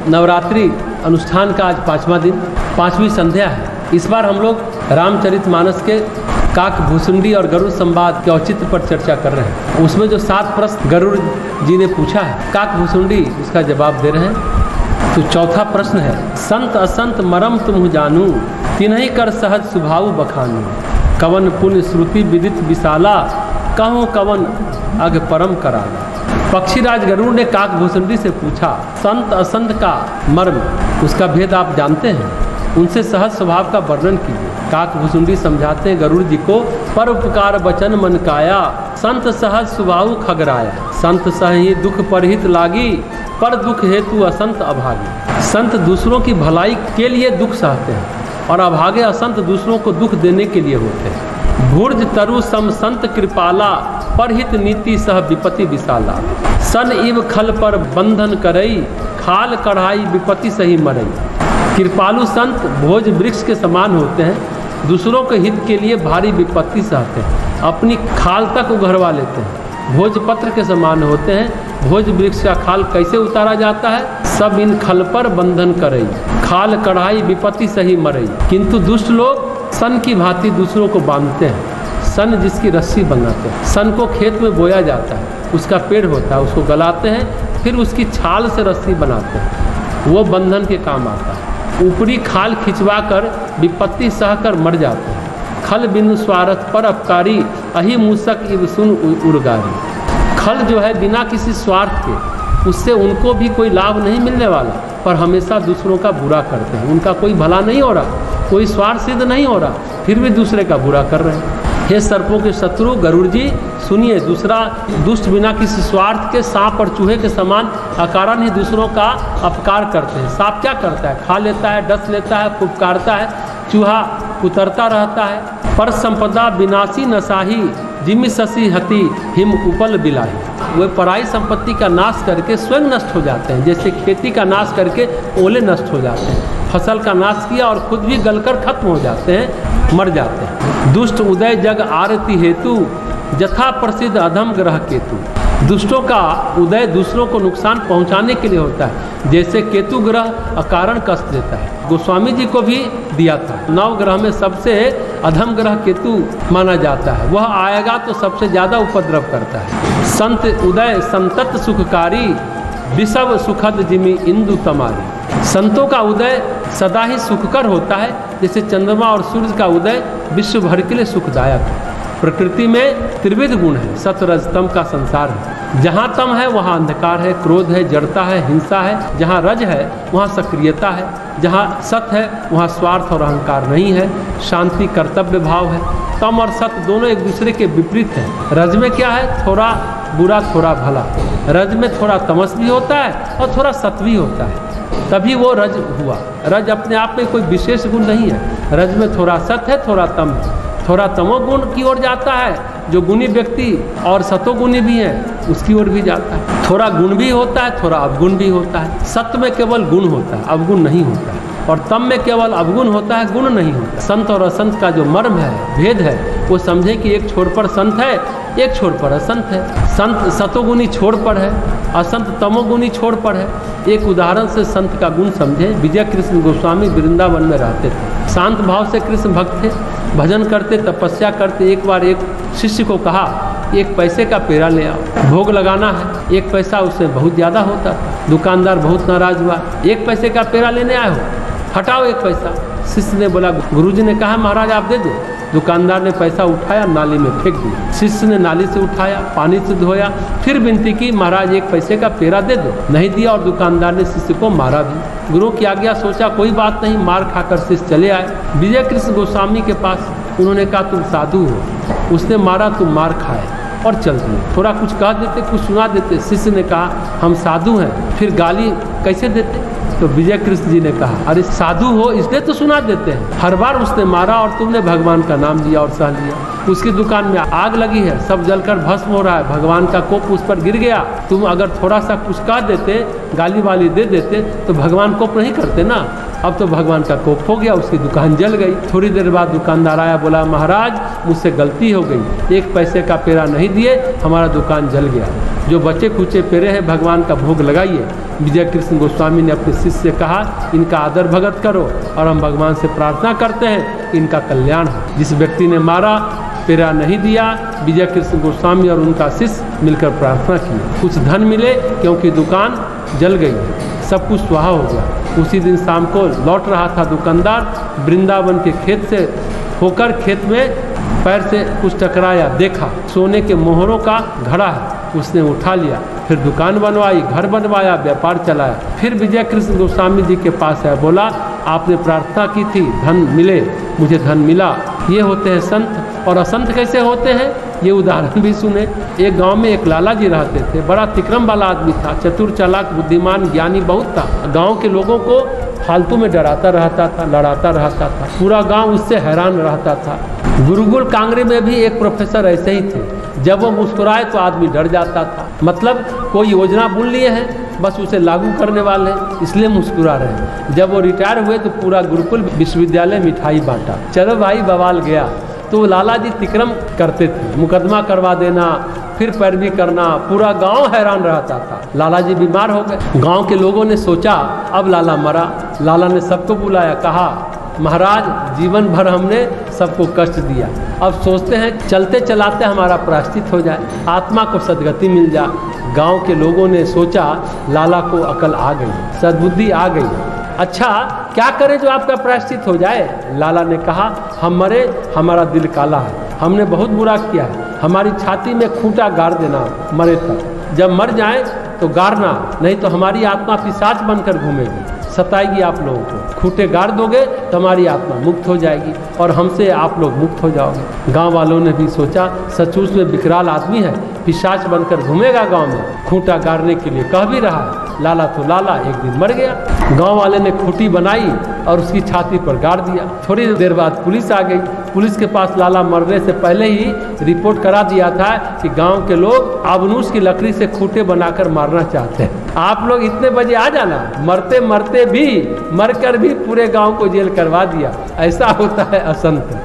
नवरात्रि अनुष्ठान का आज 5वां दिन, 5वीं संध्या है। इस बार हम लोग रामचरितमानस के काक भुसुंडी और गरुड़ संवाद के औचित्य पर चर्चा कर रहे हैं। उसमें जो 7 प्रश्न गरुड़ जी ने पूछा है, काक भुसुंडी उसका जवाब दे रहे हैं। तो चौथा प्रश्न है, संत असंत मरम तुम जानू, तिन्हि कर सहज स्वभाव बखानू, कवन पुण्य श्रुति विदित विशाला, कहूँ कवन अग परम कराला। पक्षीराज गरुड़ ने काक भुसुंडी से पूछा, संत असंत का मर्म, उसका भेद आप जानते हैं, उनसे सहज स्वभाव का वर्णन कीजिए। काक भुसुंडी समझाते हैं गरुड़ जी को, पर उपकार बचन मन काया, संत सहज स्वभाव खगराया, संत सही दुख परहित लागी, पर दुख हेतु असंत अभागी। संत दूसरों की भलाई के लिए दुख सहते हैं और अभागे असंत दूसरों को दुख देने के लिए होते हैं। भुर्ज तरु सम संत कृपाला, परहित नीति सह विपत्ति विशाला, सन इव खल पर बंधन करई, खाल कढ़ाई विपत्ति सही मरई। कृपालु संत भोज वृक्ष के समान होते हैं, दूसरों के हित के लिए भारी विपत्ति सहते हैं, अपनी खाल तक उघरवा लेते हैं। भोजपत्र के समान होते हैं, भोज वृक्ष का खाल कैसे उतारा जाता है, सब इन खल पर बंधन करई, खाल कढ़ाई विपत्ति सही मरई। किंतु दुष्ट लोग सन की भांति दूसरों को बांधते हैं, सन जिसकी रस्सी बनाते हैं। सन को खेत में बोया जाता है, उसका पेड़ होता है, उसको गलाते हैं, फिर उसकी छाल से रस्सी बनाते हैं, वो बंधन के काम आता है। ऊपरी खाल खिंचवा कर विपत्ति सहकर मर जाते हैं। खल बिनु स्वार्थ पर अपकारी, अहि मूसक इव सुन उर्गारी। खल जो है बिना किसी स्वार्थ के, उससे उनको भी कोई लाभ नहीं मिलने वाला, पर हमेशा दूसरों का बुरा करते हैं। उनका कोई भला नहीं हो रहा, कोई स्वार्थ सिद्ध नहीं हो रहा, फिर भी दूसरे का बुरा कर रहे हैं। हे सर्पों के शत्रु गरुड़ जी, सुनिए, दूसरा दुष्ट बिना किसी स्वार्थ के सांप और चूहे के समान अकारण ही दूसरों का अपकार करते हैं। सांप क्या करता है, खा लेता है, डस लेता है, फुफकारता है, चूहा कुतरता रहता है। पर संपदा विनाशी नसाही, जिमि ससी हति हिम उपल बिलाही। वे पराई संपत्ति का नाश करके स्वयं नष्ट हो जाते हैं, जैसे खेती का नाश करके ओले नष्ट हो जाते हैं। फसल का नाश किया और खुद भी गलकर खत्म हो जाते हैं, मर जाते हैं। दुष्ट उदय जग आरती हेतु, जथा प्रसिद्ध अधम ग्रह केतु। दुष्टों का उदय दूसरों को नुकसान पहुंचाने के लिए होता है, जैसे केतु ग्रह अकारण कष्ट देता है। गोस्वामी जी को भी दिया था। 9 ग्रह में सबसे अधम ग्रह केतु माना जाता है, वह आएगा तो सबसे ज़्यादा उपद्रव करता है। संत उदय संतत सुखकारी, विषव सुखद जिमि इंदु तमारी। संतों का उदय सदा ही सुखकर होता है, जैसे चंद्रमा और सूर्य का उदय विश्व भर के लिए सुखदायक है। प्रकृति में त्रिविध गुण है, सत रज तम का संसार है। जहाँ तम है वहाँ अंधकार है, क्रोध है, जड़ता है, हिंसा है। जहाँ रज है वहाँ सक्रियता है, जहाँ सत है वहाँ स्वार्थ और अहंकार नहीं है, शांति कर्तव्य भाव है। तम और सत दोनों एक दूसरे के विपरीत हैं। रज में क्या है, थोड़ा बुरा थोड़ा भला। रज में थोड़ा तमस भी होता है और थोड़ा सत भी होता है, तभी वो रज हुआ। रज अपने आप में कोई विशेष गुण नहीं है। रज में थोड़ा सत है, थोड़ा तम है। थोड़ा तमोगुण की ओर जाता है, जो गुणी व्यक्ति और सतोगुणी भी हैं उसकी ओर भी जाता है। थोड़ा गुण भी होता है, थोड़ा अवगुण भी होता है। सत्य में केवल गुण होता है, अवगुण नहीं होता है, और तम में केवल अवगुण होता है, गुण नहीं होता। संत और असंत का जो मर्म है, भेद है, वो समझे कि एक छोर पर संत है, एक छोर पर असंत है। संत सतोगुणी छोर पर है, असंत तमोगुणी छोर पर है। एक उदाहरण से संत का गुण समझे। विजय कृष्ण गोस्वामी वृंदावन में रहते थे, शांत भाव से कृष्ण भक्त थे, भजन करते, तपस्या करते। एक बार एक शिष्य को कहा, एक पैसे का पेड़ा ले आओ, भोग लगाना है। 1 पैसा उसमें बहुत ज़्यादा होता था। दुकानदार बहुत नाराज हुआ, 1 पैसे का पेड़ा लेने आए हो, हटाओ 1 पैसा। शिष्य ने बोला, गुरुजी ने कहा महाराज आप दे दो। दुकानदार ने पैसा उठाया, नाली में फेंक दिया। शिष्य ने नाली से उठाया, पानी से धोया, फिर विनती की, महाराज 1 पैसे का पेड़ा दे दो। नहीं दिया और दुकानदार ने शिष्य को मारा भी। गुरु की आज्ञा, सोचा कोई बात नहीं, मार खाकर शिष्य चले आए विजय कृष्ण गोस्वामी के पास। उन्होंने कहा तुम साधु हो, उसने मारा तुम मार खाए। और चल दिए। थोड़ा कुछ कह देते, कुछ सुना देते। शिष्य ने कहा हम साधु हैं, फिर गाली कैसे देते? तो विजय कृष्ण जी ने कहा अरे साधु हो इसलिए तो सुना देते हैं। हर बार उसने मारा और तुमने भगवान का नाम लिया और सह लिया। उसकी दुकान में आग लगी है, सब जलकर भस्म हो रहा है, भगवान का कोप उस पर गिर गया। तुम अगर थोड़ा सा कुछ कह देते, गाली वाली दे देते तो भगवान कोप नहीं करते ना। अब तो भगवान का कोप हो गया, उसकी दुकान जल गई। थोड़ी देर बाद दुकानदार आया, बोला महाराज मुझसे गलती हो गई, 1 पैसे का पेड़ा नहीं दिए, हमारा दुकान जल गया। जो बचे कुचे पेड़े हैं भगवान का भोग लगाइए। विजय कृष्ण गोस्वामी ने अपने शिष्य से कहा इनका आदर भगत करो और हम भगवान से प्रार्थना करते हैं इनका कल्याण हो। जिस व्यक्ति ने मारा, पेड़ा नहीं दिया, विजय कृष्ण गोस्वामी और उनका शिष्य मिलकर प्रार्थना की, कुछ धन मिले क्योंकि दुकान जल गई, सब कुछ स्वाहा हो गया। उसी दिन शाम को लौट रहा था दुकानदार, वृंदावन के खेत से होकर खेत में पैर से कुछ टकराया, देखा सोने के मोहरों का घड़ा है, उसने उठा लिया, फिर दुकान बनवाई, घर बनवाया, व्यापार चलाया। फिर विजय कृष्ण गोस्वामी जी के पास आया, बोला आपने प्रार्थना की थी धन मिले, मुझे धन मिला। ये होते हैं संत। और असंत कैसे होते हैं ये उदाहरण भी सुने। एक गांव में एक लाला जी रहते थे, बड़ा तिक्रम वाला आदमी था, चतुर चालाक बुद्धिमान ज्ञानी बहुत था। गांव के लोगों को फालतू में डराता रहता था, लड़ाता रहता था, पूरा गांव उससे हैरान रहता था। गुरुकुल कांगड़ी में भी एक प्रोफेसर ऐसे ही थे, जब वो मुस्कुराए तो आदमी डर जाता था। मतलब कोई योजना बुन लिए हैं, बस उसे लागू करने वाले हैं, इसलिए मुस्कुरा रहे हैं। जब वो रिटायर हुए तो पूरा गुरुकुल विश्वविद्यालय मिठाई बांटा। चलो भाई बवाल गया। तो लाला जी तिक्रम करते थे, मुकदमा करवा देना, फिर पैरवी करना, पूरा गांव हैरान रहता था। लाला जी बीमार हो गए। गांव के लोगों ने सोचा अब लाला मरा। लाला ने सबको बुलाया, कहा महाराज जीवन भर हमने सबको कष्ट दिया, अब सोचते हैं चलते चलाते हमारा प्रायश्चित हो जाए, आत्मा को सद्गति मिल जाए। गांव के लोगों ने सोचा लाला को अकल आ गई, सद्बुद्धि आ गई, अच्छा क्या करें जो आपका प्रायश्चित हो जाए। लाला ने कहा हम मरे, हमारा दिल काला है, हमने बहुत बुरा किया है, हमारी छाती में खूंटा गाड़ देना मरे तक, जब मर जाए तो गाड़ना, नहीं तो हमारी आत्मा पिशाच बनकर घूमेगी, सताएगी आप लोगों को। खूंटे गाड़ दोगे तो हमारी आत्मा मुक्त हो जाएगी और हमसे आप लोग मुक्त हो जाओगे। गांव वालों ने भी सोचा सचमुच में विकराल आदमी है, पिशाच बनकर घूमेगा गांव में, खूंटा गाड़ने के लिए कह भी रहा है। लाला तो लाला एक दिन मर गया। गांव वाले ने खूंटी बनाई और उसकी छाती पर गाड़ दिया। थोड़ी देर बाद पुलिस आ गई। पुलिस के पास लाला मरने से पहले ही रिपोर्ट करा दिया था कि गांव के लोग आबनूस की लकड़ी से खूंटे बनाकर मारना चाहते हैं, आप लोग इतने बजे आ जाना। मरते मरते भी, मरकर भी पूरे गांव को जेल करवा दिया। ऐसा होता है असंत।